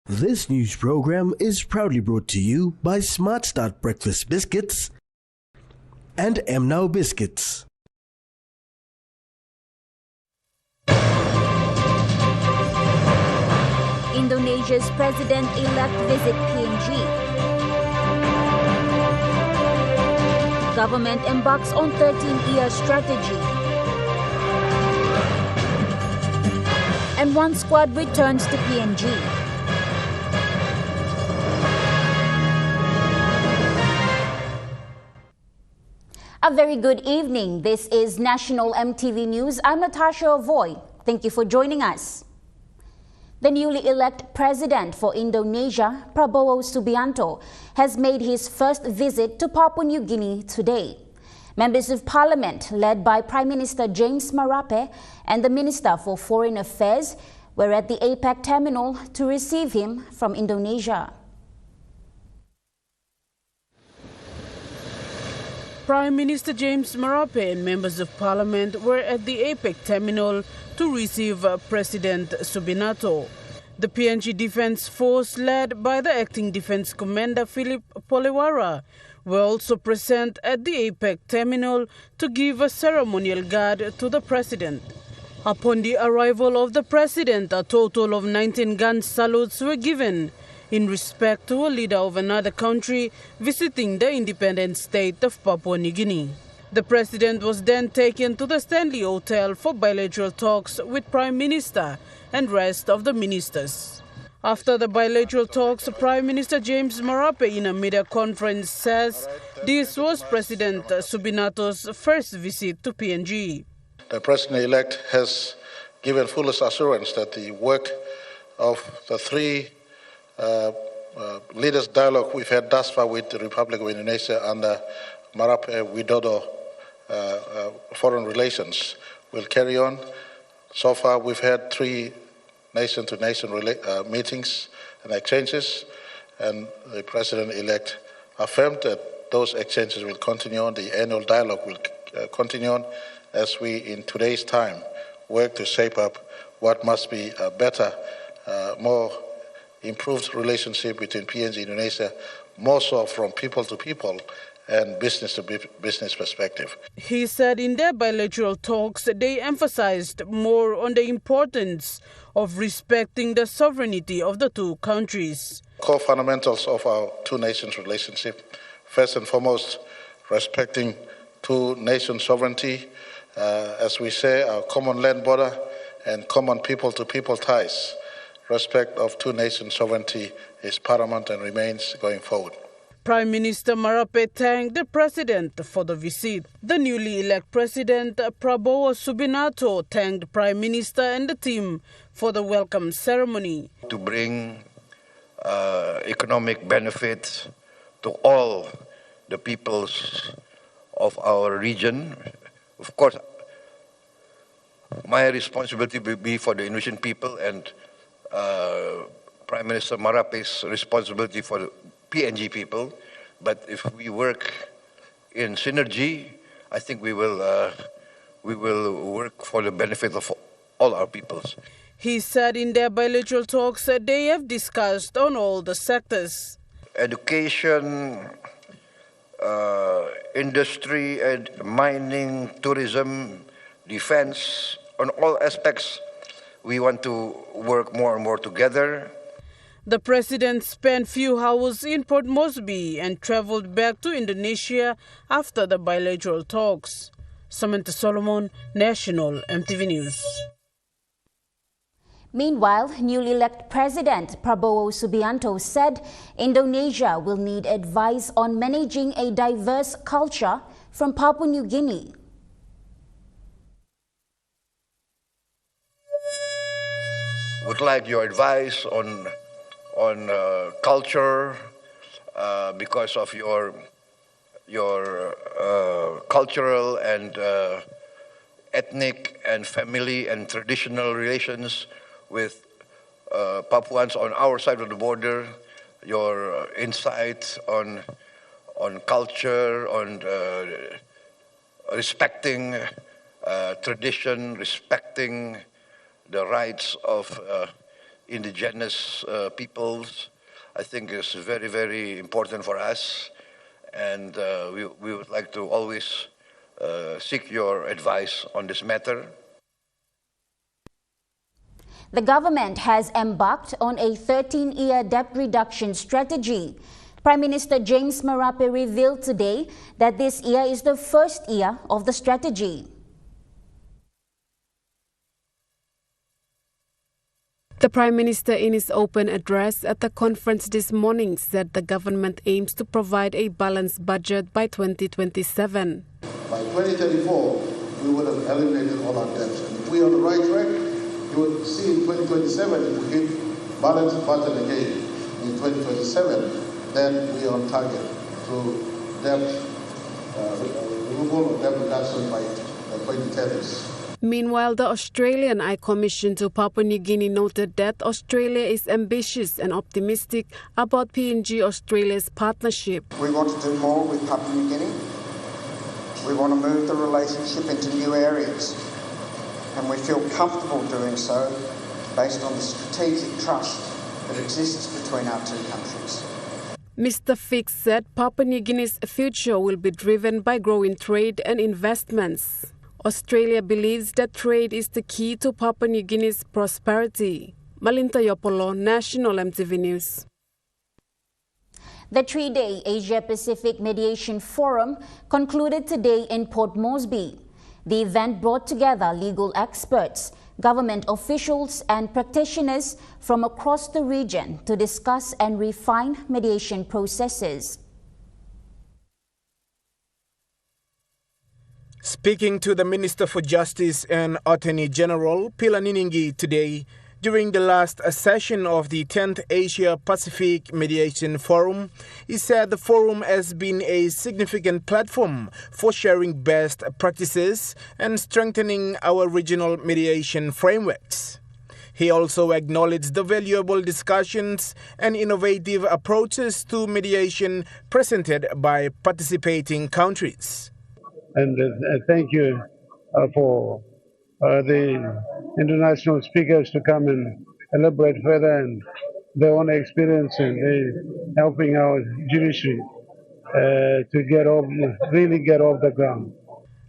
This news program is proudly brought to you by Smart Start Breakfast Biscuits and Now Biscuits. Indonesia's president-elect visit PNG. Government embarks on 13-year strategy. And one squad returns to PNG. A very good evening. This is National EMTV News. I'm Natasha Avoy. Thank you for joining us. The newly elected president for Indonesia, Prabowo Subianto, has made his first visit to Papua New Guinea today. Members of Parliament, led by Prime Minister James Marape and the Minister for Foreign Affairs, were at the APEC terminal to receive him from Indonesia. Prime Minister James Marape and members of Parliament were at the APEC terminal to receive President Subianto. The PNG Defence Force, led by the Acting Defence Commander Philip Polewara, were also present at the APEC terminal to give a ceremonial guard to the President. Upon the arrival of the President, a total of 19 gun salutes were given in respect to a leader of another country visiting the independent state of Papua New Guinea. The President was then taken to the Stanley Hotel for bilateral talks with Prime Minister and rest of the ministers. After the bilateral talks, Prime Minister James Marape in a media conference says this was President Subianto's first visit to PNG. The President-elect has given fullest assurance that the work of the three leaders' dialogue we've had thus far with the Republic of Indonesia under Marape Widodo Foreign Relations will carry on. So far, we've had 3 nation-to-nation meetings and exchanges, and the President-elect affirmed that those exchanges will continue on. The annual dialogue will continue on as we, in today's time, work to shape up what must be a better, more improved relationship between PNG and Indonesia, more so from people to people and business to business perspective. He said in their bilateral talks, they emphasized more on the importance of respecting the sovereignty of the two countries. Core fundamentals of our two nations relationship, first and foremost, respecting two nations sovereignty, as we say, our common land border and common people-to-people ties. Respect of two nations sovereignty is paramount and remains going forward. Prime Minister Marape thanked the President for the visit. The newly elected President Prabowo Subianto thanked Prime Minister and the team for the welcome ceremony. To bring economic benefits to all the peoples of our region. Of course, my responsibility will be for the Indonesian people, and Prime Minister Marape's responsibility for the PNG people. But if we work in synergy, I think we will work for the benefit of all our peoples. He said in their bilateral talks that they have discussed on all the sectors. Education, industry, and mining, tourism, defense, on all aspects, we want to work more and more together. The President spent few hours in Port Moresby and traveled back to Indonesia after the bilateral talks. Samantha Solomon, National EMTV News. Meanwhile, newly elected President Prabowo Subianto said Indonesia will need advice on managing a diverse culture from Papua New Guinea. Would like your advice on culture, because of your cultural and ethnic and family and traditional relations with Papuans on our side of the border, your insights on culture, on respecting tradition, respecting the rights of indigenous peoples, I think is very, very important for us. And we would like to always seek your advice on this matter. The government has embarked on a 13-year debt reduction strategy. Prime Minister James Marape revealed today that this year is the first year of the strategy. The Prime Minister, in his open address at the conference this morning, said the government aims to provide a balanced budget by 2027. By 2034, we would have eliminated all our debts. And if we are on the right track, you would see in 2027, if we hit balanced budget again in 2027, then we are on target to debt removal of debt reduction by the 2030s. Meanwhile, the Australian High Commission to Papua New Guinea noted that Australia is ambitious and optimistic about PNG Australia's partnership. We want to do more with Papua New Guinea. We want to move the relationship into new areas, and we feel comfortable doing so based on the strategic trust that exists between our two countries. Mr. Fix said Papua New Guinea's future will be driven by growing trade and investments. Australia believes that trade is the key to Papua New Guinea's prosperity. Malinta Yopolo, National EMTV News. The 3-day Asia-Pacific Mediation Forum concluded today in Port Moresby. The event brought together legal experts, government officials and practitioners from across the region to discuss and refine mediation processes. Speaking to the Minister for Justice and Attorney General Pila Niningi today, during the last session of the 10th Asia-Pacific Mediation Forum, he said the forum has been a significant platform for sharing best practices and strengthening our regional mediation frameworks. He also acknowledged the valuable discussions and innovative approaches to mediation presented by participating countries. And thank you for the international speakers to come and elaborate further and their own experience in helping our judiciary to really get off the ground.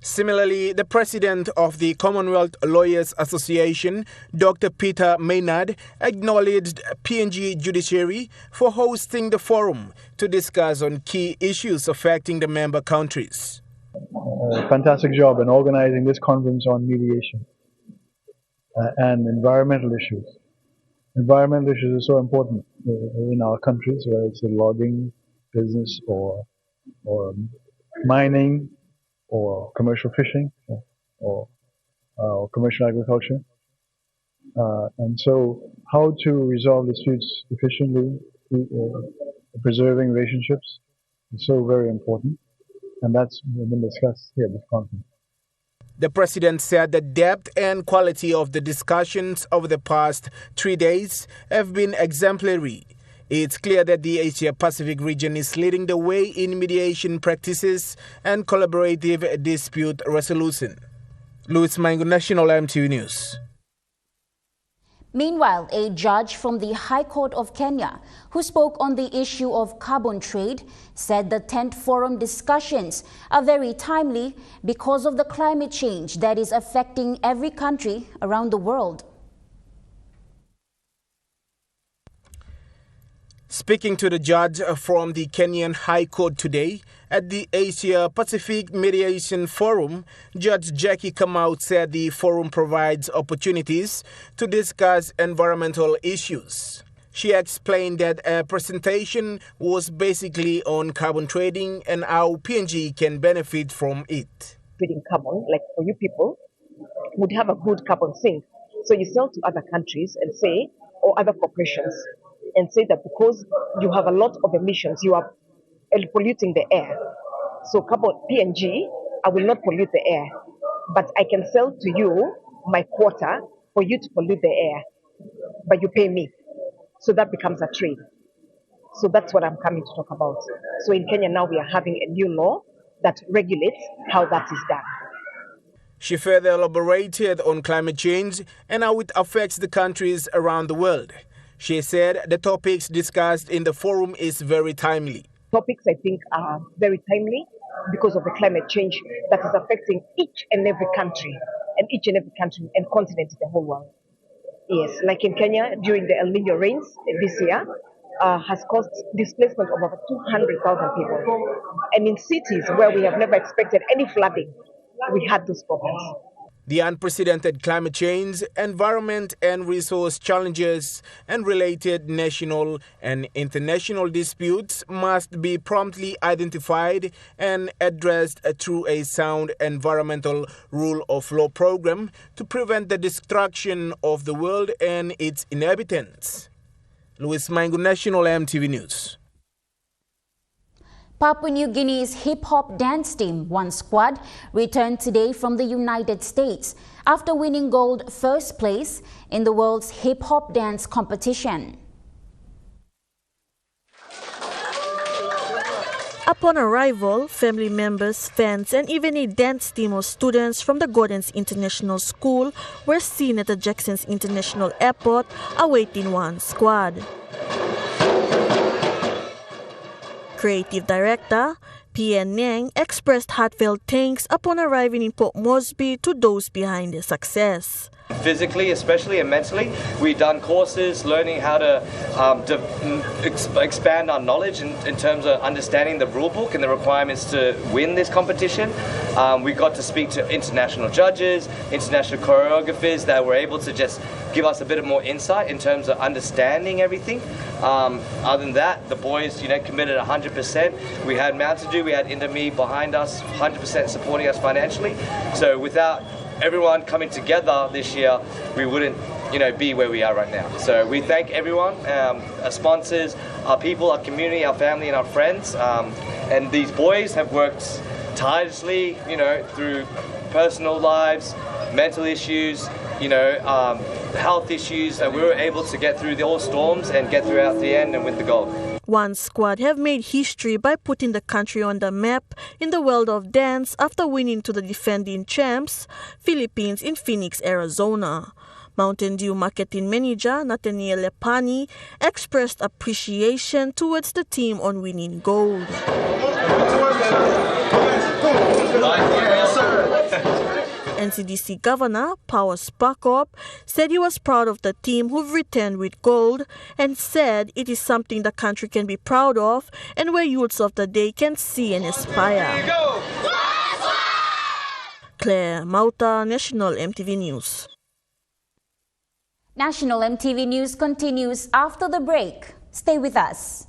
Similarly, the president of the Commonwealth Lawyers Association, Dr. Peter Maynard, acknowledged PNG judiciary for hosting the forum to discuss on key issues affecting the member countries. Fantastic job in organizing this conference on mediation and environmental issues. Environmental issues are so important in our countries, whether it's the logging business or mining or commercial fishing or commercial agriculture. And so how to resolve disputes efficiently, preserving relationships is so very important. And that's been discussed here at this conference. The president said the depth and quality of the discussions over the past 3 days have been exemplary. It's clear that the Asia-Pacific region is leading the way in mediation practices and collaborative dispute resolution. Louis Mango, National EMTV News. Meanwhile, a judge from the High Court of Kenya, who spoke on the issue of carbon trade, said the 10th forum discussions are very timely because of the climate change that is affecting every country around the world. Speaking to the judge from the Kenyan High Court today at the Asia-Pacific Mediation Forum, Judge Jackie Kamau said the forum provides opportunities to discuss environmental issues. She explained that a presentation was basically on carbon trading and how PNG can benefit from it. Trading carbon, like for you people, would have a good carbon sink. So you sell to other countries and say, or other corporations, and say that because you have a lot of emissions, you are polluting the air. So carbon PNG, I will not pollute the air, but I can sell to you my quota for you to pollute the air, but you pay me. So that becomes a trade. So that's what I'm coming to talk about. So in Kenya now we are having a new law that regulates how that is done. She further elaborated on climate change and how it affects the countries around the world. She said the topics discussed in the forum is very timely. Topics, I think, are very timely because of the climate change that is affecting each and every country and continent in the whole world. Yes, like in Kenya, during the El Nino rains this year, has caused displacement of over 200,000 people. And in cities where we have never expected any flooding, we had those problems. The unprecedented climate change, environment and resource challenges, and related national and international disputes must be promptly identified and addressed through a sound environmental rule of law program to prevent the destruction of the world and its inhabitants. Louis Mango, National EMTV News. Papua New Guinea's hip-hop dance team, One Squad, returned today from the United States after winning gold first place in the world's hip-hop dance competition. Upon arrival, family members, fans, and even a dance team of students from the Gordon's International School were seen at the Jackson's International Airport awaiting One Squad. Creative Director P.N. Nang expressed heartfelt thanks upon arriving in Port Moresby to those behind their success. Physically, especially, and mentally, we've done courses learning how to expand our knowledge in terms of understanding the rule book and the requirements to win this competition. We got to speak to international judges, international choreographers that were able to just give us a bit more insight in terms of understanding everything. Other than that, the boys, committed 100%. We had Mountain Dew, we had Indonesia behind us, 100% supporting us financially. So without everyone coming together this year, we wouldn't, be where we are right now. So we thank everyone, our sponsors, our people, our community, our family, and our friends. And these boys have worked tirelessly, through personal lives, mental issues, health issues, that we were able to get through all storms and get through out the end and win the gold. One Squad have made history by putting the country on the map in the world of dance after winning to the defending champs, Philippines, in Phoenix, Arizona. Mountain Dew marketing manager Nathaniel Lepani expressed appreciation towards the team on winning gold. NCDC Governor Power Sparkop said he was proud of the team who've returned with gold and said it is something the country can be proud of and where youths of the day can see and aspire. Claire Mauta, National EMTV News. National EMTV News continues after the break. Stay with us.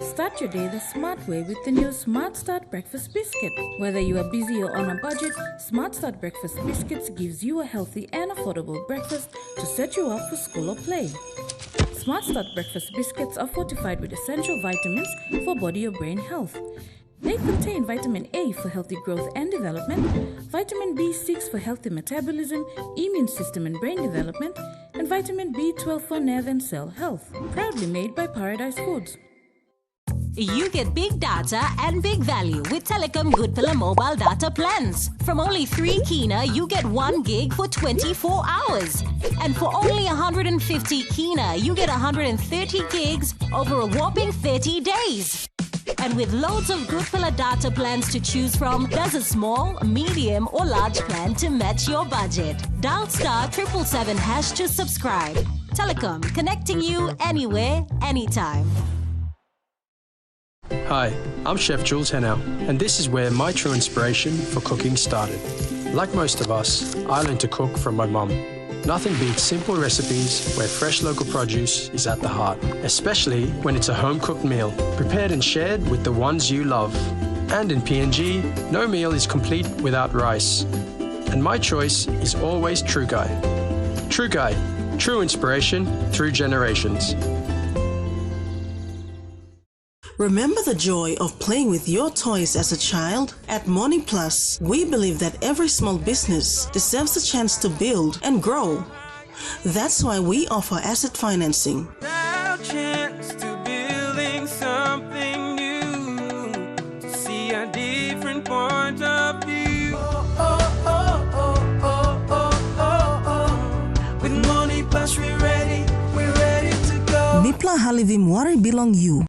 Start your day the smart way with the new Smart Start Breakfast Biscuit. Whether you are busy or on a budget, Smart Start Breakfast Biscuits gives you a healthy and affordable breakfast to set you up for school or play. Smart Start Breakfast Biscuits are fortified with essential vitamins for body or brain health. They contain vitamin A for healthy growth and development, vitamin B6 for healthy metabolism, immune system and brain development, and vitamin B12 for nerve and cell health. Proudly made by Paradise Foods. You get big data and big value with Telecom Good Pillar mobile data plans. From only 3 kina, you get 1 gig for 24 hours. And for only 150 kina, you get 130 gigs over a whopping 30 days. And with loads of Good Pillar data plans to choose from, there's a small, medium or large plan to match your budget. Dial *777# to subscribe. Telecom, connecting you anywhere, anytime. Hi, I'm Chef Jules Henao, and this is where my true inspiration for cooking started. Like most of us, I learned to cook from my mum. Nothing beats simple recipes where fresh local produce is at the heart, especially when it's a home-cooked meal, prepared and shared with the ones you love. And in PNG, no meal is complete without rice. And my choice is always True Guy. True Guy, true inspiration through generations. Remember the joy of playing with your toys as a child? At Morning Plus, we believe that every small business deserves a chance to build and grow. That's why we offer asset financing. Our chance to building something new, to see a different point of view. Oh, oh, oh, Ina halivim wari belong you.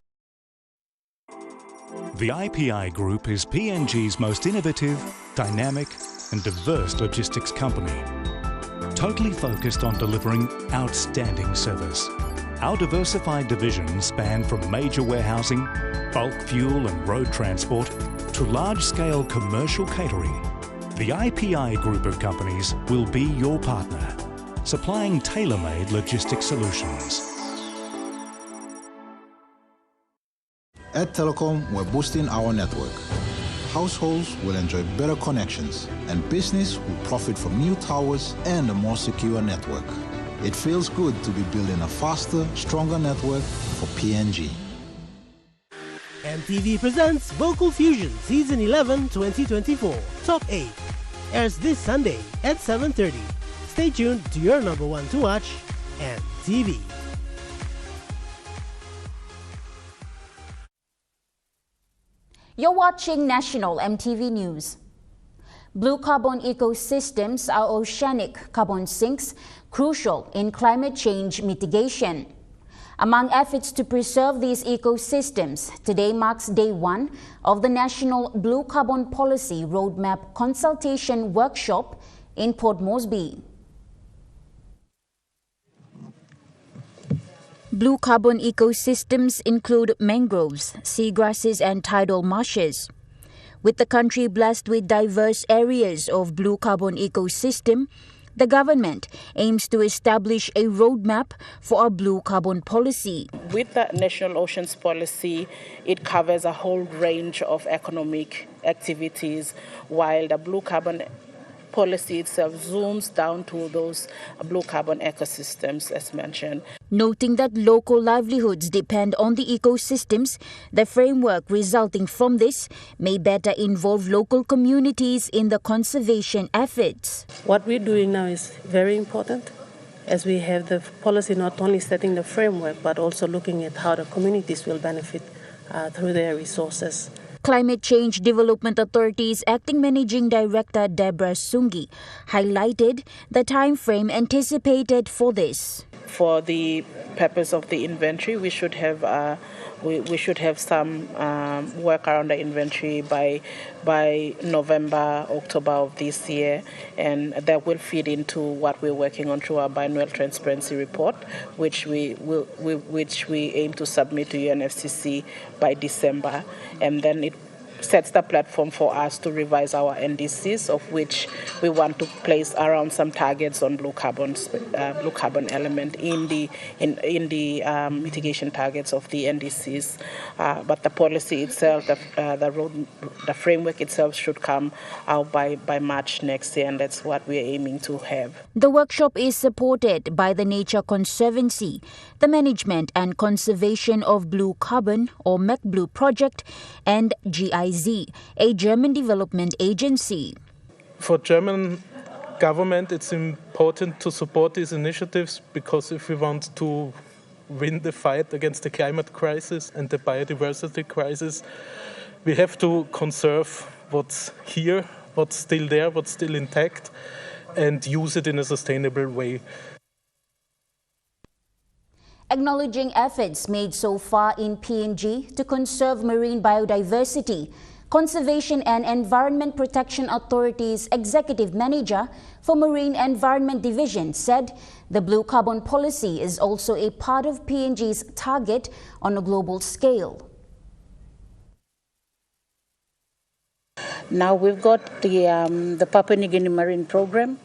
The IPI Group is PNG's most innovative, dynamic and diverse logistics company, totally focused on delivering outstanding service. Our diversified divisions span from major warehousing, bulk fuel and road transport to large-scale commercial catering. The IPI Group of companies will be your partner, supplying tailor-made logistics solutions. At Telecom, we're boosting our network. Households will enjoy better connections, and business will profit from new towers and a more secure network. It feels good to be building a faster, stronger network for PNG. EMTV presents Vocal Fusion Season 11 2024 Top 8. Airs this Sunday at 7:30. Stay tuned to your number one to watch, EMTV. You're watching National EMTV News. Blue carbon ecosystems are oceanic carbon sinks crucial in climate change mitigation. Among efforts to preserve these ecosystems, today marks day one of the National Blue Carbon Policy Roadmap Consultation Workshop in Port Moresby. Blue carbon ecosystems include mangroves, seagrasses and tidal marshes. With the country blessed with diverse areas of blue carbon ecosystem, the government aims to establish a roadmap for a blue carbon policy. With the National Oceans Policy, it covers a whole range of economic activities, while the blue carbon policy itself zooms down to those blue carbon ecosystems, as mentioned. Noting that local livelihoods depend on the ecosystems, the framework resulting from this may better involve local communities in the conservation efforts. What we're doing now is very important, as we have the policy not only setting the framework, but also looking at how the communities will benefit through their resources. Climate Change Development Authority's Acting Managing Director Deborah Sungi highlighted the time frame anticipated for this. For the purpose of the inventory, we should have some work around the inventory by November, October of this year, and that will feed into what we're working on through our biannual transparency report, which we aim to submit to UNFCCC by December, and then it sets the platform for us to revise our NDCs, of which we want to place around some targets on blue carbon element in the mitigation targets of the NDCs. But the policy itself, the framework itself, should come out by March next year, and that's what we're aiming to have. The workshop is supported by the Nature Conservancy, the Management and Conservation of Blue Carbon, or MacBlue project, and GIZ, a German development agency. For German government, it's important to support these initiatives, because if we want to win the fight against the climate crisis and the biodiversity crisis, we have to conserve what's here, what's still there, what's still intact, and use it in a sustainable way. Acknowledging efforts made so far in PNG to conserve marine biodiversity, Conservation and Environment Protection Authority's Executive Manager for Marine Environment Division said the blue carbon policy is also a part of PNG's target on a global scale. Now we've got the Papua New Guinea Marine Program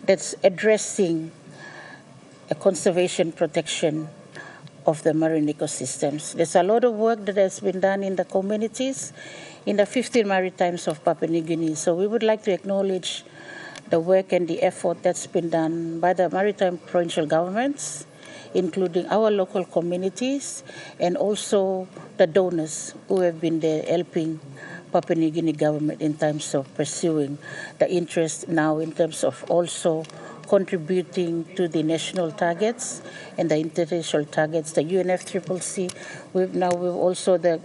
that's addressing a conservation protection of the marine ecosystems. There's a lot of work that has been done in the communities in the 15 maritimes of Papua New Guinea. So we would like to acknowledge the work and the effort that's been done by the maritime provincial governments, including our local communities, and also the donors who have been there helping Papua New Guinea government in terms of pursuing the interest now in terms of also contributing to the national targets and the international targets, the UNFCCC. We've also the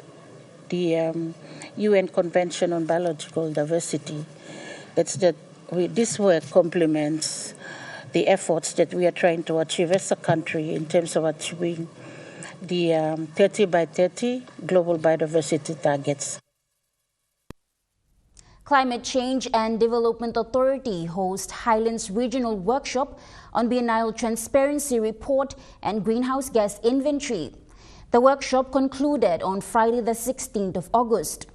UN Convention on Biological Diversity. This work complements the efforts that we are trying to achieve as a country in terms of achieving the 30 by 30 global biodiversity targets. Climate Change and Development Authority hosts Highlands Regional Workshop on Biennial Transparency Report and Greenhouse Gas Inventory. The workshop concluded on Friday the 16th of August.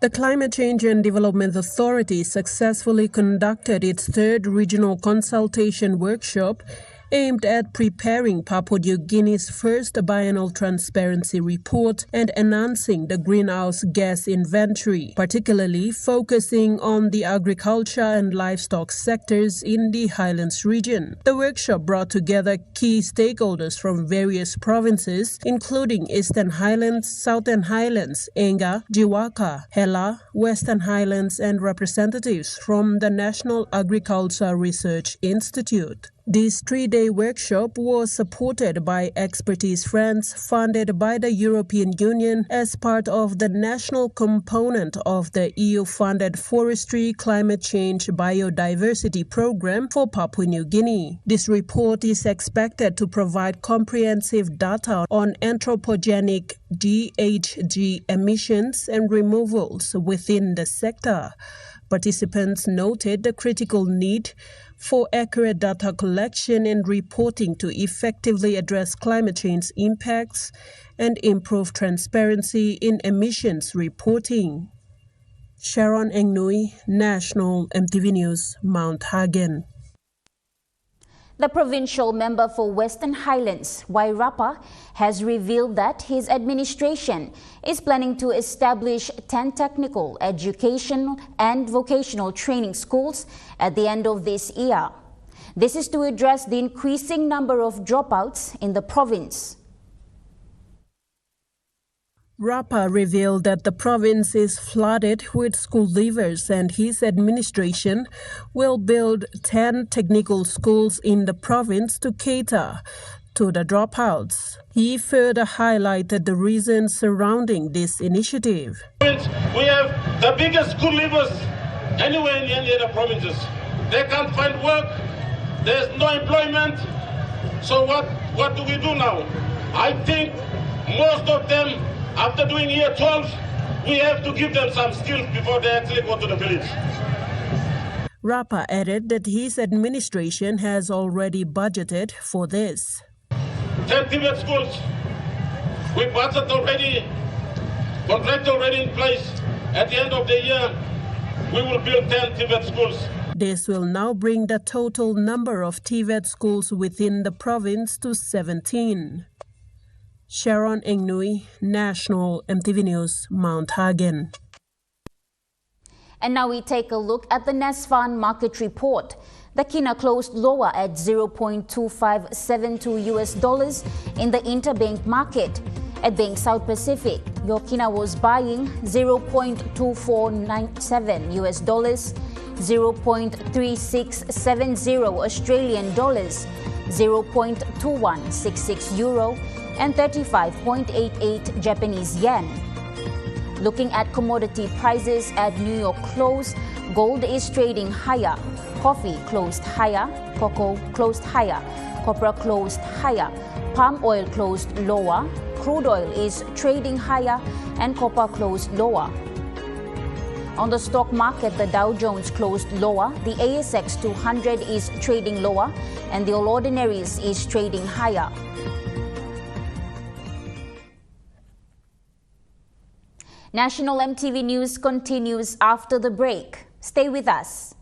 The Climate Change and Development Authority successfully conducted its third regional consultation workshop aimed at preparing Papua New Guinea's first biennial transparency report and enhancing the greenhouse gas inventory, particularly focusing on the agriculture and livestock sectors in the Highlands region. The workshop brought together key stakeholders from various provinces, including Eastern Highlands, Southern Highlands, Enga, Jiwaka, Hela, Western Highlands, and representatives from the National Agriculture Research Institute. This three-day workshop was supported by Expertise Grants funded by the European Union as part of the national component of the EU-funded Forestry, Climate Change, Biodiversity Program for Papua New Guinea. This report is expected to provide comprehensive data on anthropogenic GHG emissions and removals within the sector. Participants noted the critical need for accurate data collection and reporting to effectively address climate change impacts and improve transparency in emissions reporting. Sharon Engnui, National EMTV News, Mount Hagen. The provincial member for Western Highlands, Wairapa, has revealed that his administration is planning to establish 10 technical, educational and vocational training schools at the end of this year. This is to address the increasing number of dropouts in the province. Rapa revealed that the province is flooded with school leavers and his administration will build 10 technical schools in the province to cater to the dropouts. He further highlighted the reasons surrounding this initiative. We have the biggest school leavers anywhere in any other provinces. They can't find work, there's no employment. So what do we do now? I think most of them, after doing year 12, we have to give them some skills before they actually go to the village. Rapa added that his administration has already budgeted for this. 10 Tibet schools, we budget already, contract already in place. At the end of the year, we will build 10 Tibet schools. This will now bring the total number of TVET schools within the province to 17. Sharon Engnui, National EMTV News, Mount Hagen. And now we take a look at the NESFAN market report. The kina closed lower at $0.2572 in the interbank market. At Bank South Pacific, your kina was buying $0.2497, $0.3670 Australian dollars, €0.2166 euro, and 35.88 Japanese yen. Looking at commodity prices at New York close, gold is trading higher, coffee closed higher, cocoa closed higher, copper closed higher, palm oil closed lower, crude oil is trading higher, and copper closed lower. On the stock market, the Dow Jones closed lower, the ASX 200 is trading lower, and the All Ordinaries is trading higher. National EMTV News continues after the break. Stay with us.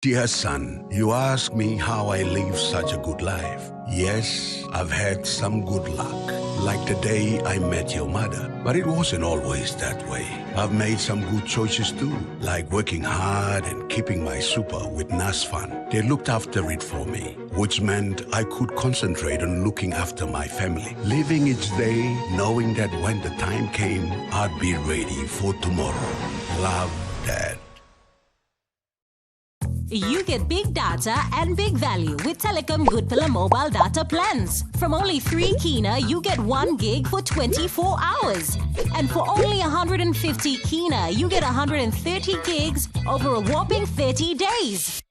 Dear son, you ask me how I live such a good life. Yes, I've had some good luck. like the day I met your mother. But it wasn't always that way. I've made some good choices too, like working hard and keeping my super with NASFAN. They looked after it for me, which meant I could concentrate on looking after my family, living each day knowing that when the time came, I'd be ready for tomorrow. Love, Dad. You get big data and big value with Telecom Good Pillar mobile data plans. From only 3 kina, you get 1 gig for 24 hours. And for only 150 kina, you get 130 gigs over a whopping 30 days.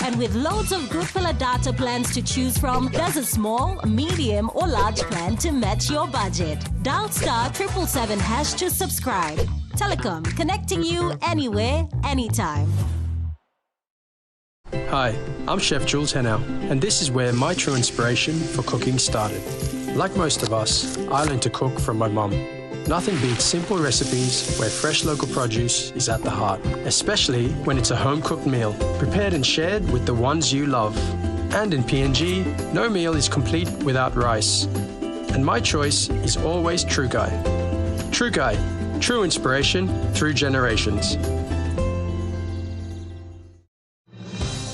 And with loads of Good Pillar data plans to choose from, there's a small, medium or large plan to match your budget. Dial *777# to subscribe. Telecom, connecting you anywhere, anytime. Hi, I'm Chef Jules Henao, and this is where my true inspiration for cooking started. Like most of us, I learned to cook from my mum. Nothing beats simple recipes where fresh local produce is at the heart, especially when it's a home-cooked meal, prepared and shared with the ones you love. And in PNG, no meal is complete without rice. And my choice is always True Guy. True Guy, true inspiration through generations.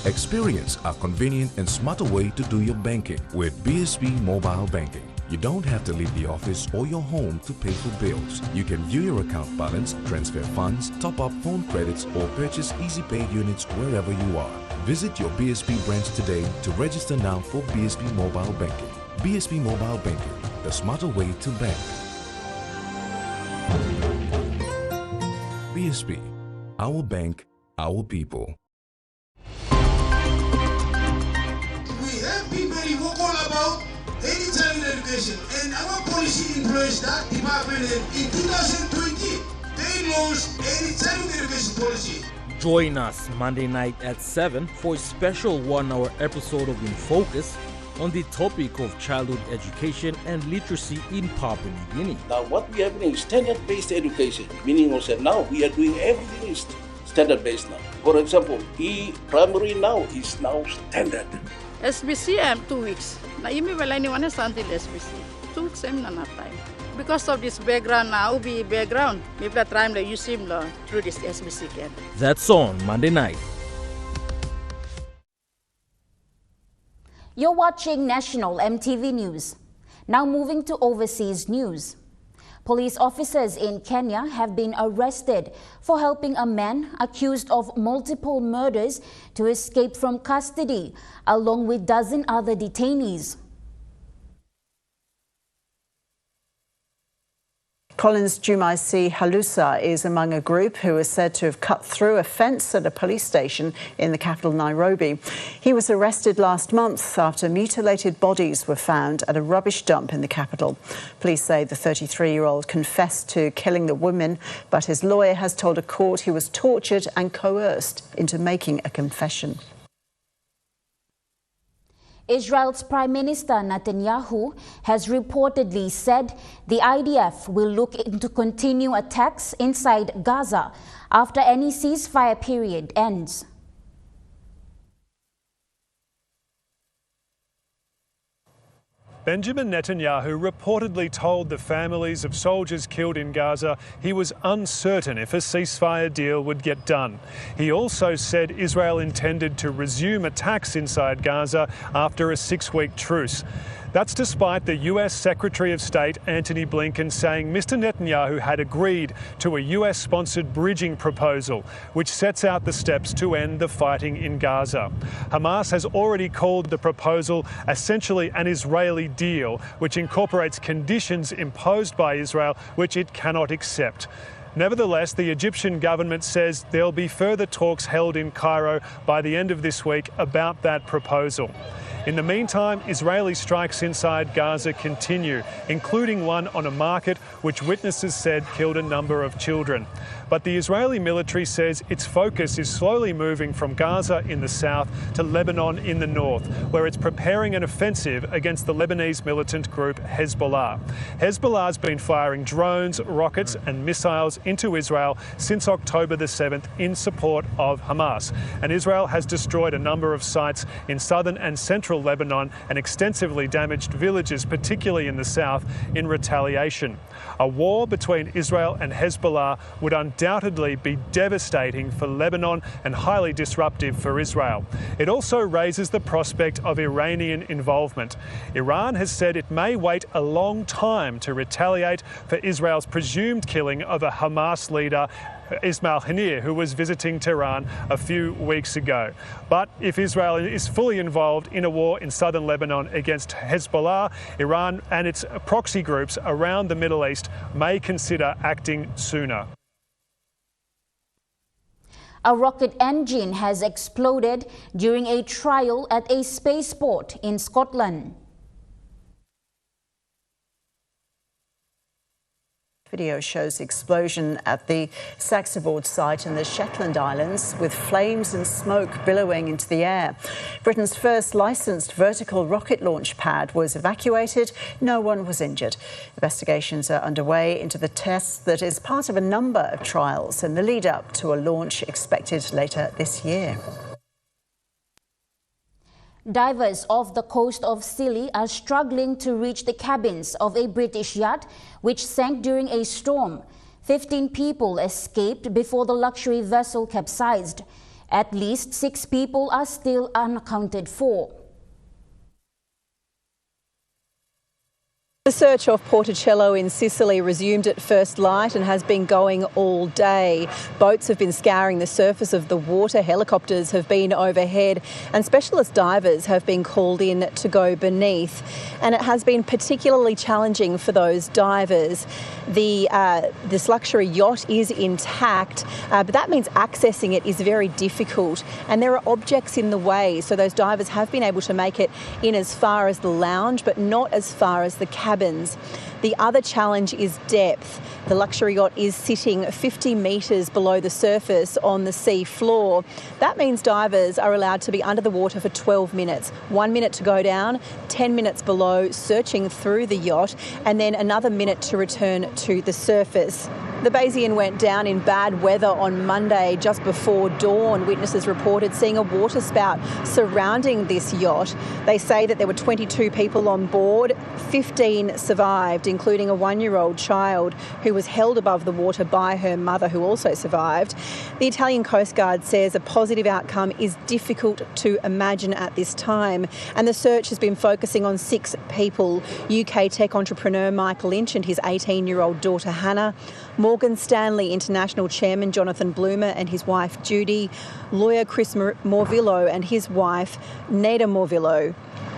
Experience a convenient and smarter way to do your banking with BSB Mobile Banking. You don't have to leave the office or your home to pay for bills. You can view your account balance, transfer funds, top up phone credits, or purchase easy paid units wherever you are. Visit your BSB branch today to register now for BSB Mobile Banking. BSB Mobile Banking, the smarter way to bank. BSB, our bank, our people. We have been very vocal about early childhood education, and our policy employs that department. In 2020, they launched early childhood education policy. Join us Monday night at 7 for a special 1-hour episode of In Focus on the topic of childhood education and literacy in Papua New Guinea. Now what we have is standard-based education, meaning also now we are doing everything is standard-based now. For example, primary now is now standard. SBC I'm 2 weeks. Na imi wala ni wana until SBC. 2 weeks I'm na time. Because of this background now, be background. Maybe that time that you see him through this SBC camp. That's on Monday night. You're watching National MTV News. Now moving to overseas news. Police officers in Kenya have been arrested for helping a man accused of multiple murders to escape from custody, along with a dozen other detainees. Collins Jumaisi Halusa is among a group who is said to have cut through a fence at a police station in the capital Nairobi. He was arrested last month after mutilated bodies were found at a rubbish dump in the capital. Police say the 33-year-old confessed to killing the women, but his lawyer has told a court he was tortured and coerced into making a confession. Israel's Prime Minister Netanyahu has reportedly said the IDF will look into continued attacks inside Gaza after any ceasefire period ends. Benjamin Netanyahu reportedly told the families of soldiers killed in Gaza he was uncertain if a ceasefire deal would get done. He also said Israel intended to resume attacks inside Gaza after a 6-week truce. That's despite the US Secretary of State Antony Blinken saying Mr. Netanyahu had agreed to a US-sponsored bridging proposal, which sets out the steps to end the fighting in Gaza. Hamas has already called the proposal essentially an Israeli deal, which incorporates conditions imposed by Israel which it cannot accept. Nevertheless, the Egyptian government says there'll be further talks held in Cairo by the end of this week about that proposal. In the meantime, Israeli strikes inside Gaza continue, including one on a market which witnesses said killed a number of children. But the Israeli military says its focus is slowly moving from Gaza in the south to Lebanon in the north, where it's preparing an offensive against the Lebanese militant group Hezbollah. Hezbollah's been firing drones, rockets and missiles into Israel since October the 7th in support of Hamas. And Israel has destroyed a number of sites in southern and central central Lebanon and extensively damaged villages, particularly in the south, in retaliation. A war between Israel and Hezbollah would undoubtedly be devastating for Lebanon and highly disruptive for Israel. It also raises the prospect of Iranian involvement. Iran has said it may wait a long time to retaliate for Israel's presumed killing of a Hamas leader, Ismail Haniyeh, who was visiting Tehran a few weeks ago. But if Israel is fully involved in a war in southern Lebanon against Hezbollah, Iran and its proxy groups around the Middle East may consider acting sooner. A rocket engine has exploded during a trial at a spaceport in Scotland. Video shows the explosion at the Saxaboard site in the Shetland Islands, with flames and smoke billowing into the air. Britain's first licensed vertical rocket launch pad was evacuated. No one was injured. Investigations are underway into the test that is part of a number of trials in the lead up to a launch expected later this year. Divers off the coast of Scilly are struggling to reach the cabins of a British yacht which sank during a storm. 15 people escaped before the luxury vessel capsized. At least 6 people are still unaccounted for. The search off Porticello in Sicily resumed at first light and has been going all day. Boats have been scouring the surface of the water, helicopters have been overhead, and specialist divers have been called in to go beneath. And it has been particularly challenging for those divers. This luxury yacht is intact, but that means accessing it is very difficult, and there are objects in the way, so those divers have been able to make it in as far as the lounge, but not as far as the cabins. The other challenge is depth. The luxury yacht is sitting 50 metres below the surface on the sea floor. That means divers are allowed to be under the water for 12 minutes. 1 minute to go down, 10 minutes below, searching through the yacht, and then another minute to return to the surface. The Bayesian went down in bad weather on Monday just before dawn. Witnesses reported seeing a water spout surrounding this yacht. They say that there were 22 people on board. 15 survived, including a 1-year-old child who was held above the water by her mother, who also survived. The Italian Coast Guard says a positive outcome is difficult to imagine at this time, and the search has been focusing on 6 people: UK tech entrepreneur Mike Lynch and his 18-year-old daughter Hannah, Morgan Stanley International Chairman Jonathan Bloomer and his wife Judy, lawyer Chris Morvillo and his wife Neda Morvillo.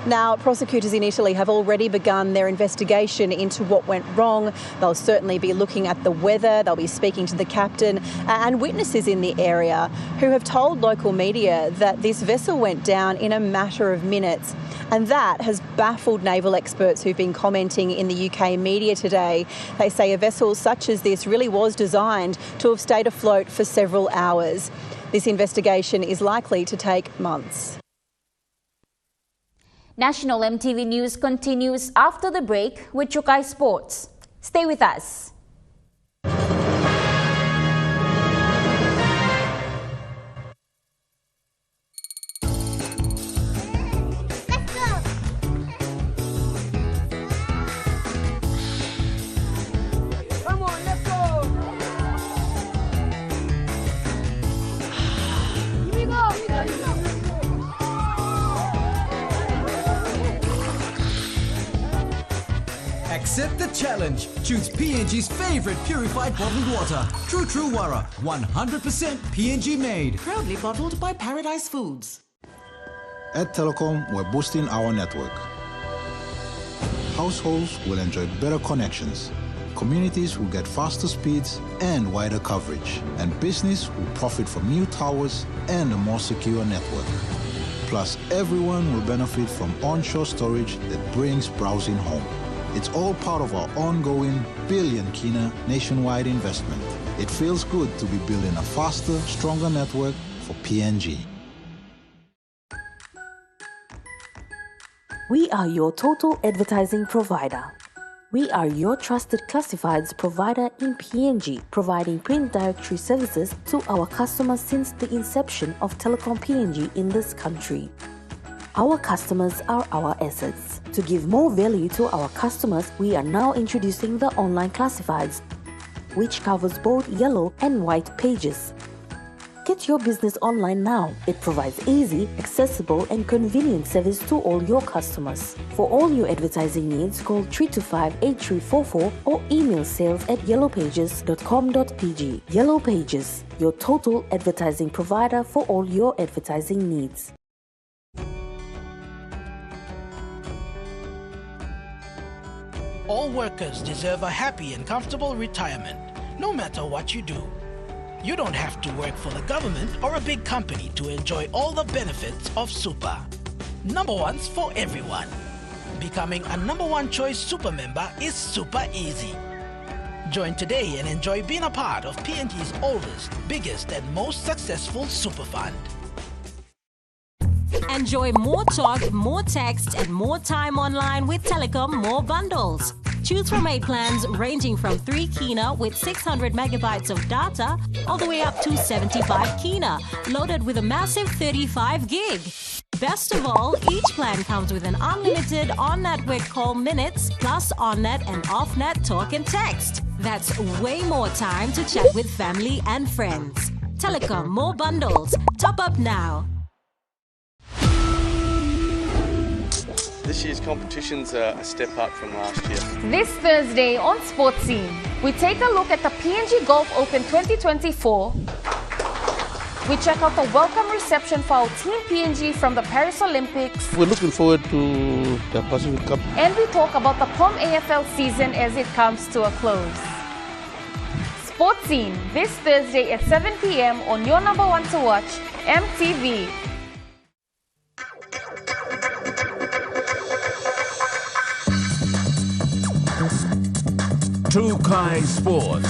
Now, prosecutors in Italy have already begun their investigation into what went wrong. They'll certainly be looking at the weather, they'll be speaking to the captain and witnesses in the area who have told local media that this vessel went down in a matter of minutes. And that has baffled naval experts who've been commenting in the UK media today. They say a vessel such as this really was designed to have stayed afloat for several hours. This investigation is likely to take months. National EMTV News continues after the break with Chukai Sports. Stay with us. Accept the challenge. Choose PNG's favorite purified bottled water. True Wara, 100% PNG made. Proudly bottled by Paradise Foods. At Telecom, we're boosting our network. Households will enjoy better connections. Communities will get faster speeds and wider coverage. And business will profit from new towers and a more secure network. Plus, everyone will benefit from onshore storage that brings browsing home. It's all part of our ongoing billion kina nationwide investment. It feels good to be building a faster, stronger network for PNG. We are your total advertising provider. We are your trusted classifieds provider in PNG, providing print directory services to our customers since the inception of Telecom PNG in this country. Our customers are our assets. To give more value to our customers, we are now introducing the online classifieds, which covers both yellow and white pages. Get your business online now. It provides easy, accessible and convenient service to all your customers. For all your advertising needs, call 325-8344 or email sales@yellowpages.com.pg. Yellow Pages, your total advertising provider for all your advertising needs. All workers deserve a happy and comfortable retirement, no matter what you do. You don't have to work for the government or a big company to enjoy all the benefits of Super. Number ones for everyone. Becoming a number one choice Super member is super easy. Join today and enjoy being a part of PNG's oldest, biggest and most successful Super Fund. Enjoy more talk, more text, and more time online with Telecom More Bundles. Choose from 8 plans ranging from 3 kina with 600 megabytes of data all the way up to 75 kina, loaded with a massive 35 gig. Best of all, each plan comes with an unlimited on-network call minutes plus on-net and off-net talk and text. That's way more time to chat with family and friends. Telecom More Bundles. Top up now. This year's competition's a step up from last year. This Thursday on Sports Scene, we take a look at the PNG Golf Open 2024. We check out the welcome reception for our Team PNG from the Paris Olympics. We're looking forward to the Pacific Cup. And we talk about the POM AFL season as it comes to a close. Sports Scene, this Thursday at 7 p.m. on your number one to watch, MTV. Trukai Sports.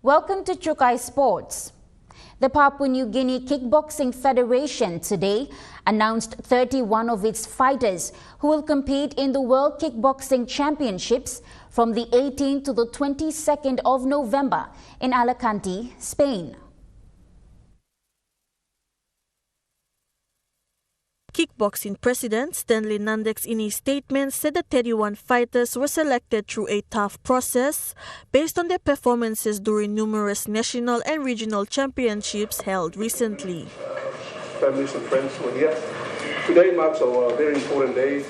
Welcome to Trukai Sports. The Papua New Guinea Kickboxing Federation today announced 31 of its fighters who will compete in the World Kickboxing Championships from the 18th to the 22nd of November in Alicante, Spain. Kickboxing President Stanley Nandex in his statement said the 31 fighters were selected through a tough process based on their performances during numerous national and regional championships held recently. Families and friends were here. Today marks a very important day.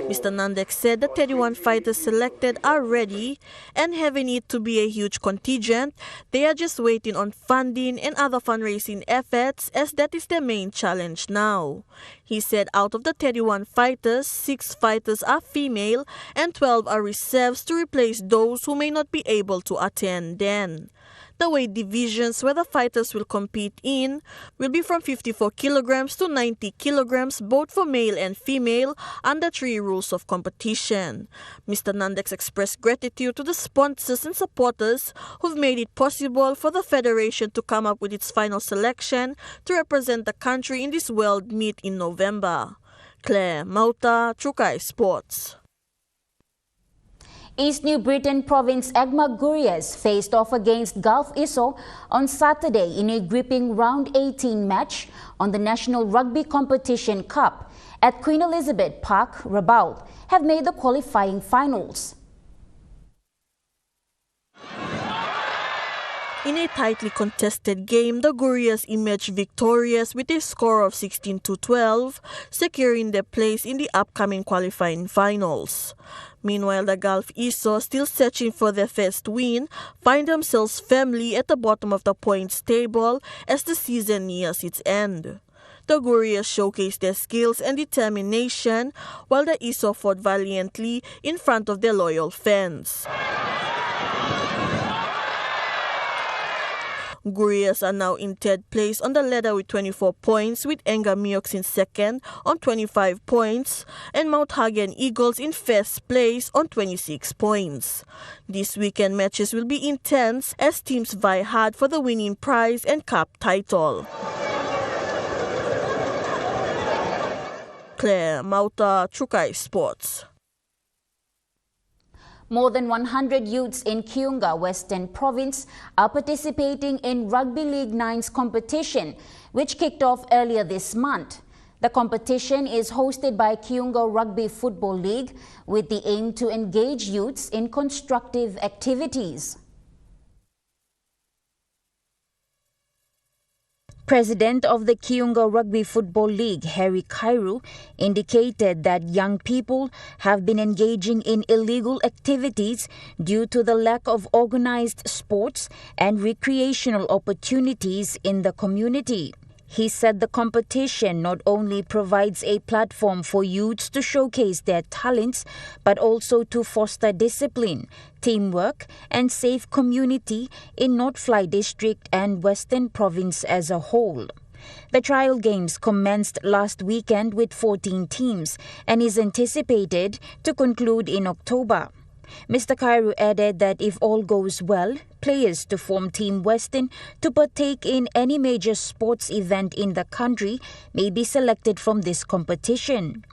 Mr. Nandex said the 31 fighters selected are ready and having it to be a huge contingent. They are just waiting on funding and other fundraising efforts as that is their main challenge now. He said out of the 31 fighters, 6 fighters are female and 12 are reserves to replace those who may not be able to attend then. The weight divisions where the fighters will compete in will be from 54 kilograms to 90 kilograms, both for male and female, under 3 rules of competition. Mr. Nandex expressed gratitude to the sponsors and supporters who've made it possible for the Federation to come up with its final selection to represent the country in this World Meet in November. Claire Mauta, Trukai Sports. East New Britain Province Egma Gurias faced off against Gulf ISO on Saturday in a gripping round 18 match on the National Rugby Competition Cup at Queen Elizabeth Park, Rabaul, have made the qualifying finals. In a tightly contested game, the Gurias emerged victorious with a score of 16-12, securing their place in the upcoming qualifying finals. Meanwhile, the Gulf ISO, still searching for their first win, find themselves firmly at the bottom of the points table as the season nears its end. The Gurias showcased their skills and determination, while the ISO fought valiantly in front of their loyal fans. Gurias are now in third place on the ladder with 24 points, with Engamioks in second on 25 points and Mount Hagen Eagles in first place on 26 points. This weekend matches will be intense as teams vie hard for the winning prize and cup title. Claire Mauta, Trukai Sports. More than 100 youths in Kiunga, Western Province, are participating in Rugby League 9's competition, which kicked off earlier this month. The competition is hosted by Kiunga Rugby Football League with the aim to engage youths in constructive activities. President of the Kiunga Rugby Football League, Harry Kairu, indicated that young people have been engaging in illegal activities due to the lack of organized sports and recreational opportunities in the community. He said the competition not only provides a platform for youths to showcase their talents, but also to foster discipline, teamwork, and safe community in North Fly District and Western Province as a whole. The trial games commenced last weekend with 14 teams and is anticipated to conclude in October. Mr. Kairu added that if all goes well, players to form Team Western to partake in any major sports event in the country may be selected from this competition.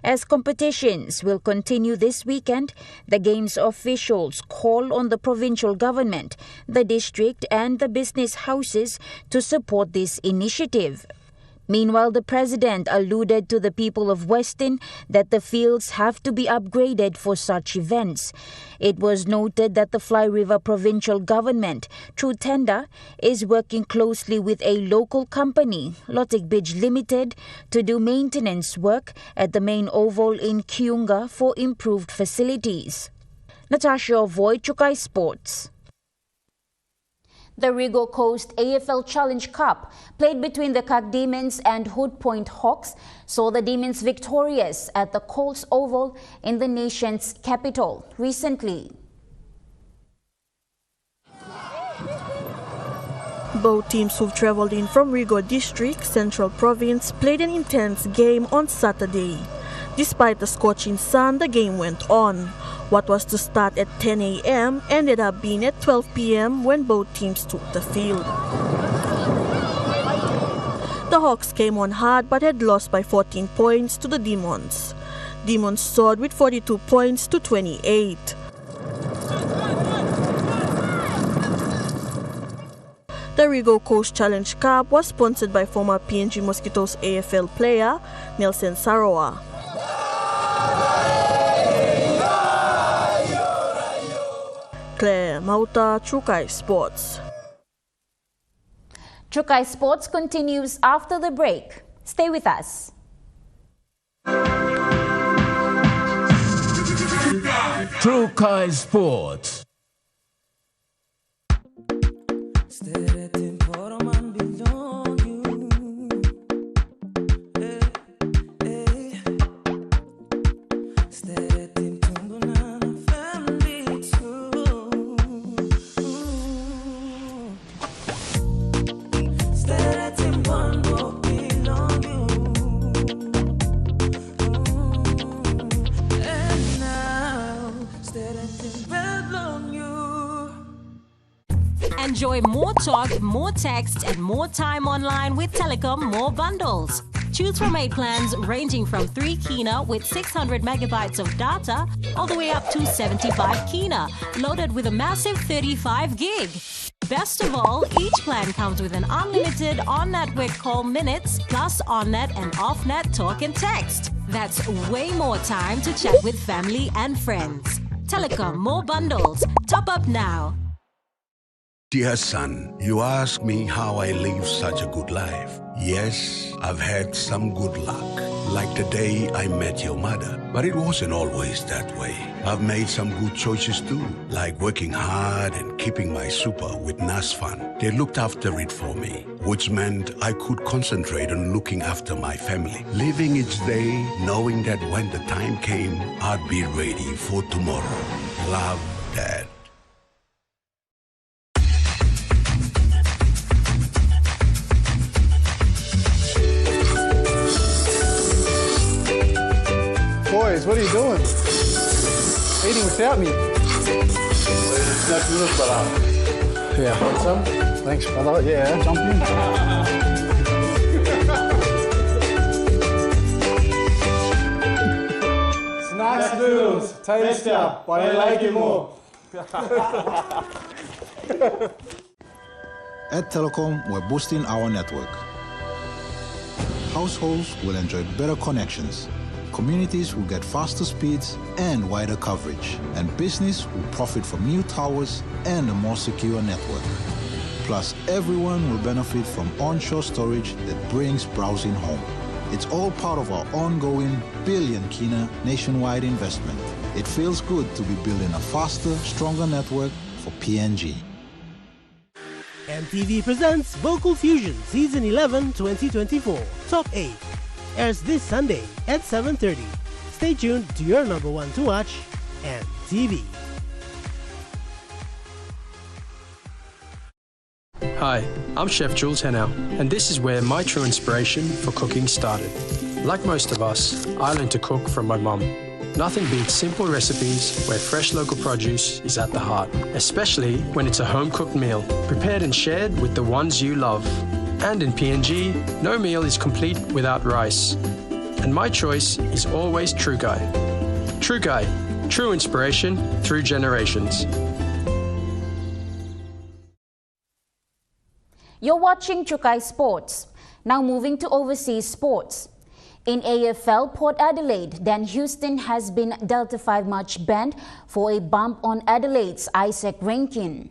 As competitions will continue this weekend, the games officials call on the provincial government, the district and the business houses to support this initiative. Meanwhile, the president alluded to the people of Western that the fields have to be upgraded for such events. It was noted that the Fly River provincial government, through tender, is working closely with a local company, Lotic Beach Limited, to do maintenance work at the main oval in Kiunga for improved facilities. Natasha Voy, Chukai Sports. The Rigo Coast AFL Challenge Cup, played between the Kak Demons and Hood Point Hawks, saw the Demons victorious at the Coles Oval in the nation's capital recently. Both teams who've travelled in from Rigo District, Central Province, played an intense game on Saturday. Despite the scorching sun, the game went on. What was to start at 10 a.m. ended up being at 12 p.m. when both teams took the field. The Hawks came on hard but had lost by 14 points to the Demons. Demons soared with 42 points to 28. The Rigo Coast Challenge Cup was sponsored by former PNG Mosquitoes AFL player Nelson Saroa. Claire Mauta, Chukai Sports. Chukai Sports continues after the break. Stay with us. Chukai Sports. Enjoy more talk, more text, and more time online with Telecom More Bundles. Choose from 8 plans ranging from 3 kina with 600 megabytes of data all the way up to 75 kina, loaded with a massive 35 gig. Best of all, each plan comes with an unlimited on-network call minutes plus on-net and off-net talk and text. That's way more time to chat with family and friends. Telecom More Bundles. Top up now. Dear son, you ask me how I live such a good life. Yes, I've had some good luck, like the day I met your mother. But it wasn't always that way. I've made some good choices too, like working hard and keeping my super with NASFAN. They looked after it for me, which meant I could concentrate on looking after my family. Living each day, knowing that when the time came, I'd be ready for tomorrow. Love, Dad. Boys, what are you doing? Eating without me. Yeah. Want some? Thanks, brother. Yeah, jump in. Snacks Best noodles, tastier, but I like it more. At Telecom, we're boosting our network. Households will enjoy better connections. Communities will get faster speeds and wider coverage. And business will profit from new towers and a more secure network. Plus, everyone will benefit from onshore storage that brings browsing home. It's all part of our ongoing billion kina nationwide investment. It feels good to be building a faster, stronger network for PNG. EMTV presents Vocal Fusion Season 11 2024 Top 8. Airs this Sunday at 7:30. Stay tuned to your number one to watch, EMTV. Hi, I'm Chef Jules Henao, and this is where my true inspiration for cooking started. Like most of us, I learned to cook from my mum. Nothing beats simple recipes where fresh local produce is at the heart, especially when it's a home-cooked meal, prepared and shared with the ones you love. And in PNG, no meal is complete without rice. And my choice is always Trukai. Trukai, true inspiration through generations. You're watching Trukai Sports. Now moving to overseas sports. In AFL, Port Adelaide, Dan Houston has been dealt a 5-match ban for a bump on Adelaide's Isaac Rankin.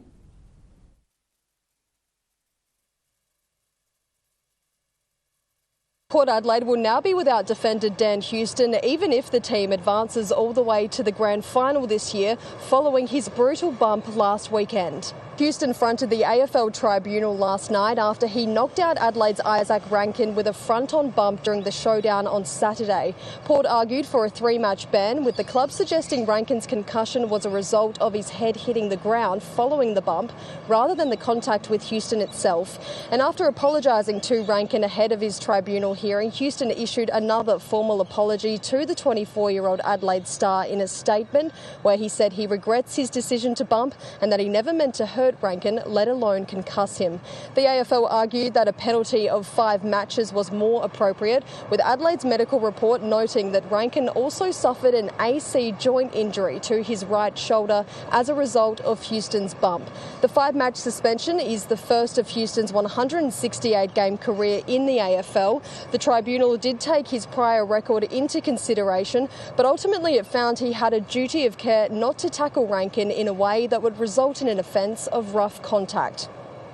Port Adelaide will now be without defender Dan Houston, even if the team advances all the way to the grand final this year, following his brutal bump last weekend. Houston fronted the AFL tribunal last night after he knocked out Adelaide's Isaac Rankin with a front-on bump during the showdown on Saturday. Port argued for a 3-match ban, with the club suggesting Rankin's concussion was a result of his head hitting the ground following the bump, rather than the contact with Houston itself. And after apologising to Rankin ahead of his tribunal hearing, Houston issued another formal apology to the 24-year-old Adelaide star in a statement where he said he regrets his decision to bump and that he never meant to hurt Rankin, let alone concuss him. The AFL argued that a penalty of 5 matches was more appropriate, with Adelaide's medical report noting that Rankin also suffered an AC joint injury to his right shoulder as a result of Houston's bump. The 5-match suspension is the first of Houston's 168-game career in the AFL. The tribunal did take his prior record into consideration, but ultimately it found he had a duty of care not to tackle Rankin in a way that would result in an offence of rough contact.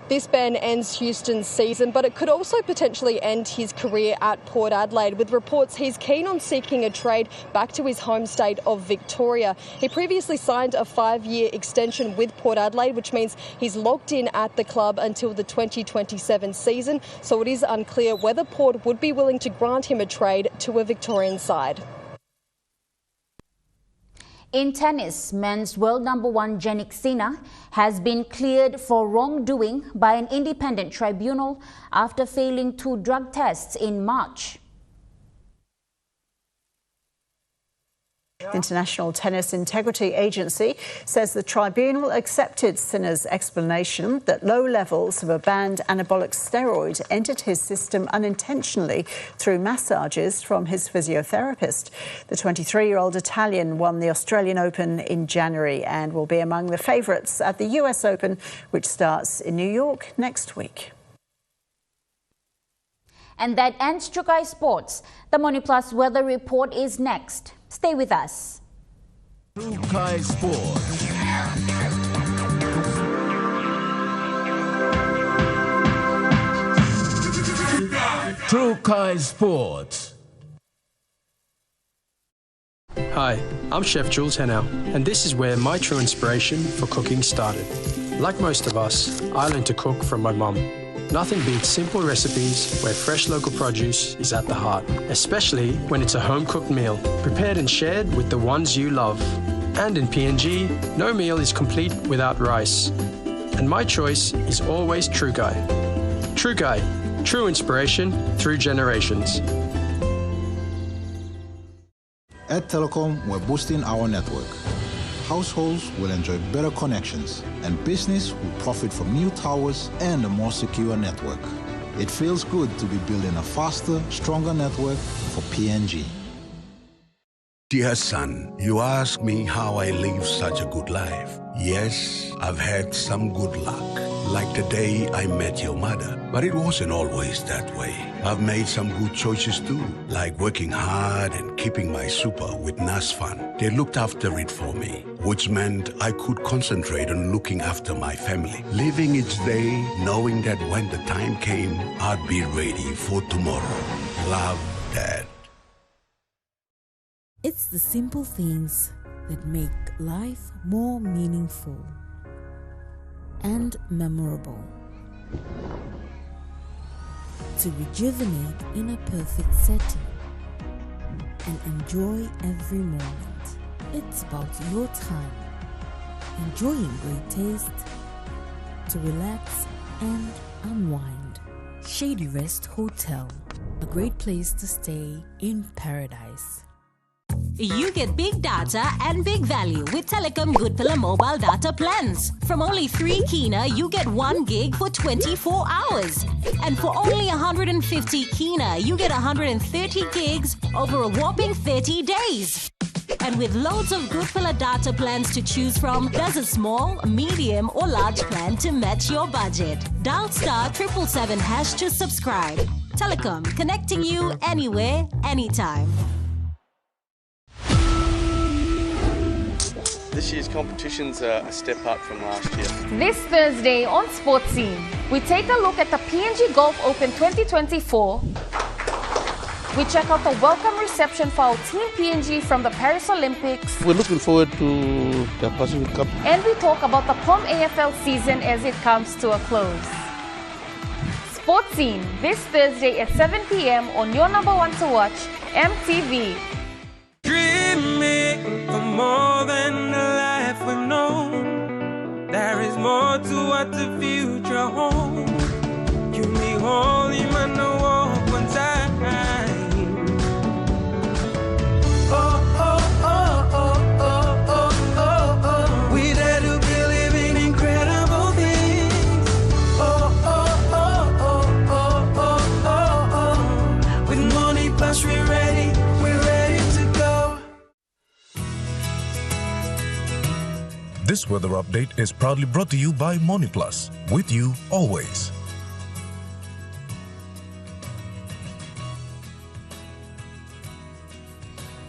This ban ends Houston's season, but it could also potentially end his career at Port Adelaide, with reports he's keen on seeking a trade back to his home state of Victoria. He previously signed a 5-year extension with Port Adelaide, which means he's locked in at the club until the 2027 season, so it is unclear whether Port would be willing to grant him a trade to a Victorian side. In tennis, men's world number 1 Jannik Sinner has been cleared for wrongdoing by an independent tribunal after failing 2 drug tests in March. International Tennis Integrity Agency says the tribunal accepted Sinner's explanation that low levels of a banned anabolic steroid entered his system unintentionally through massages from his physiotherapist. The 23-year-old Italian won the Australian Open in January and will be among the favourites at the US Open, which starts in New York next week. And that ends Trukai Sports. The Money Plus weather report is next. Stay with us. Trukai Sports. Trukai Sports. Hi, I'm Chef Jules Henao, and this is where my true inspiration for cooking started. Like most of us, I learned to cook from my mum. Nothing beats simple recipes where fresh local produce is at the heart, especially when it's a home-cooked meal, prepared and shared with the ones you love. And in PNG, no meal is complete without rice. And my choice is always Trukai. Trukai, true inspiration through generations. At Telecom, we're boosting our network. Households will enjoy better connections, and business will profit from new towers and a more secure network. It feels good to be building a faster, stronger network for PNG. Dear son, you ask me how I live such a good life. Yes, I've had some good luck, like the day I met your mother. But it wasn't always that way. I've made some good choices too, like working hard and keeping my super with NAS Fund. They looked after it for me, which meant I could concentrate on looking after my family, living each day knowing that when the time came, I'd be ready for tomorrow. Love, Dad. It's the simple things that make life more meaningful and memorable. To rejuvenate in a perfect setting and enjoy every moment. It's about your time, enjoying great taste, to relax and unwind. Shady Rest Hotel, a great place to stay in paradise. You get big data and big value with Telecom Good Pillar mobile data plans. From only 3 kina, you get 1 gig for 24 hours. And for only 150 kina, you get 130 gigs over a whopping 30 days. And with loads of Good Pillar data plans to choose from, there's a small, medium or large plan to match your budget. Dial *777# to subscribe. Telecom, connecting you anywhere, anytime. This year's competition's a step up from last year. This Thursday on Sports Scene, we take a look at the PNG Golf Open 2024. We check out the welcome reception for our Team PNG from the Paris Olympics. We're looking forward to the Pacific Cup. And we talk about the POM AFL season as it comes to a close. Sports Scene, this Thursday at 7 p.m. on your number one to watch, EMTV. Dreaming for more than the life we've known. There is more to what the future holds. You me holy man, no walk one time. Oh, oh, oh, oh, oh, oh, oh, oh. We dare to be living incredible things. Oh, oh, oh, oh, oh, oh, oh, oh. With money plus we're ready to go. This weather update is proudly brought to you by Money Plus, with you always.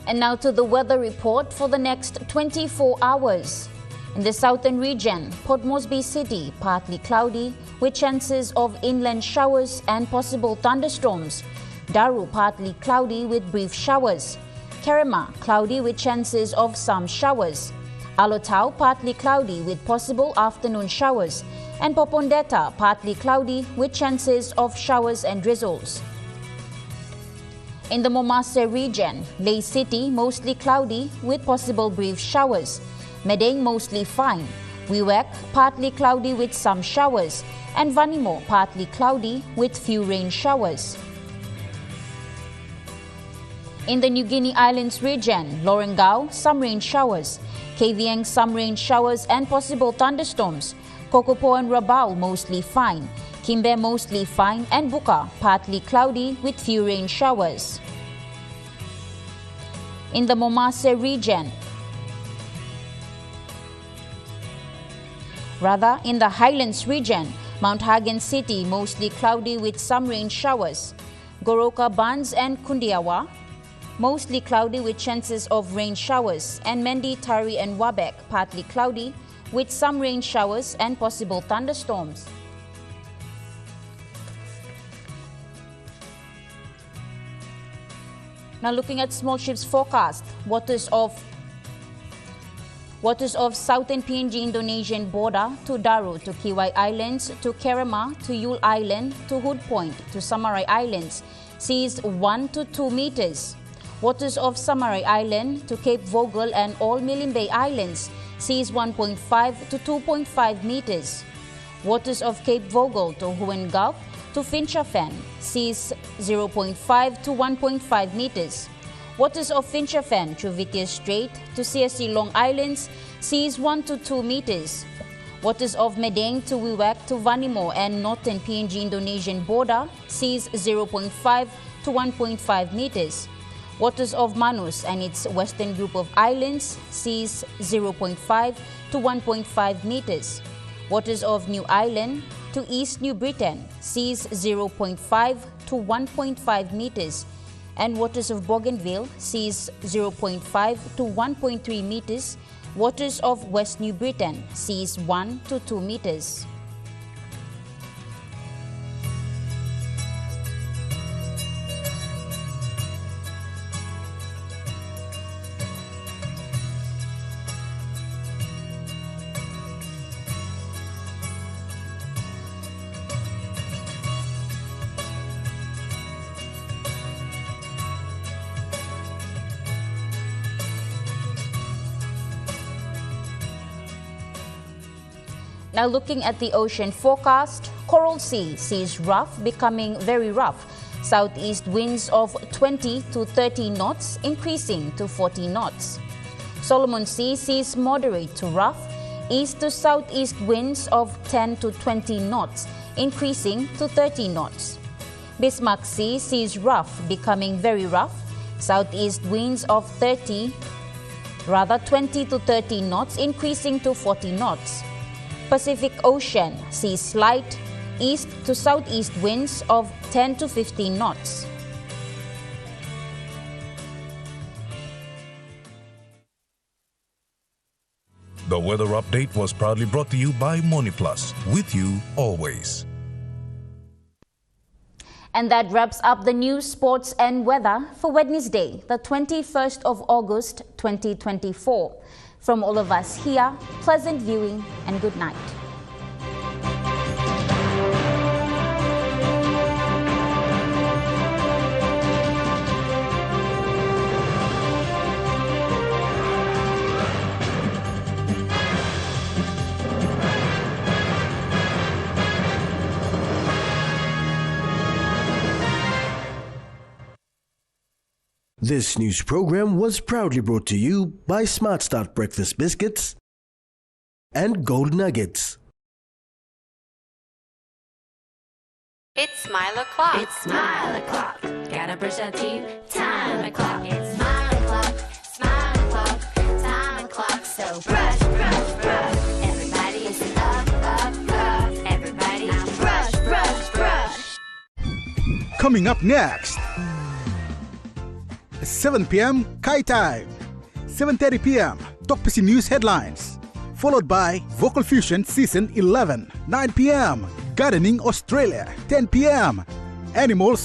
And now to the weather report for the next 24 hours. In the southern region, Port Moresby City, partly cloudy with chances of inland showers and possible thunderstorms. Daru, partly cloudy with brief showers. Kerema, cloudy with chances of some showers. Alotau, partly cloudy with possible afternoon showers. And Popondetta, partly cloudy with chances of showers and drizzles. In the Momase region, Ley City, mostly cloudy with possible brief showers. Medang, mostly fine. Wewak, partly cloudy with some showers. And Vanimo, partly cloudy with few rain showers. In the New Guinea Islands region, Lorengau, some rain showers. Kavieng, some rain showers and possible thunderstorms. Kokopo and Rabaul, mostly fine. Kimbe, mostly fine, and Buka, partly cloudy with few rain showers. In the Momase region, in the Highlands region, Mount Hagen City, mostly cloudy with some rain showers. Goroka, Bans and Kundiawa, mostly cloudy with chances of rain showers. And Mendi, Tari and Wabek, partly cloudy with some rain showers and possible thunderstorms. Now looking at small ships forecast, waters of southern PNG Indonesian border to Daru to Kiwai Islands to Kerema to Yule Island to Hood Point to Samarai Islands, seas 1 to 2 meters. Waters of Samarai Island to Cape Vogel and all Milne Bay Islands, seas 1.5 to 2.5 meters. Waters of Cape Vogel to Huen Gulf to Finchafan, seas 0.5 to 1.5 meters. Waters of Finchafan to Vitias Strait to CSC Long Islands, seas 1 to 2 meters. Waters of Medang to Wewak to Vanimo and northern PNG Indonesian border, seas 0.5 to 1.5 meters. Waters of Manus and its western group of islands, seas 0.5 to 1.5 meters. Waters of New Ireland to East New Britain, seas 0.5 to 1.5 meters. And waters of Bougainville, seas 0.5 to 1.3 meters. Waters of West New Britain, seas 1 to 2 meters. Now looking at the ocean forecast, Coral Sea sees rough becoming very rough. Southeast winds of 20 to 30 knots increasing to 40 knots. Solomon Sea sees moderate to rough. East to southeast winds of 10 to 20 knots increasing to 30 knots. Bismarck Sea sees rough becoming very rough. Southeast winds of 20 to 30 knots increasing to 40 knots. Pacific Ocean sees slight east to southeast winds of 10 to 15 knots. The weather update was proudly brought to you by MoneyPlus, with you always. And that wraps up the news, sports and weather for Wednesday, the 21st of August, 2024. From all of us here, pleasant viewing and good night. This news program was proudly brought to you by Smart Start Breakfast Biscuits and Gold Nuggets. It's Smile O'Clock. It's Smile O'Clock. Gotta brush our teeth. Time o'clock. It's Smile O'Clock. Smile O'Clock. Time o'clock. So brush, brush, brush. Everybody is up, up, up. Everybody now brush, brush, brush. Coming up next. 7 p.m. Kai Time. 7:30 p.m. Tokpisi News Headlines. Followed by Vocal Fusion Season 11. 9 p.m. Gardening Australia. 10 p.m. Animals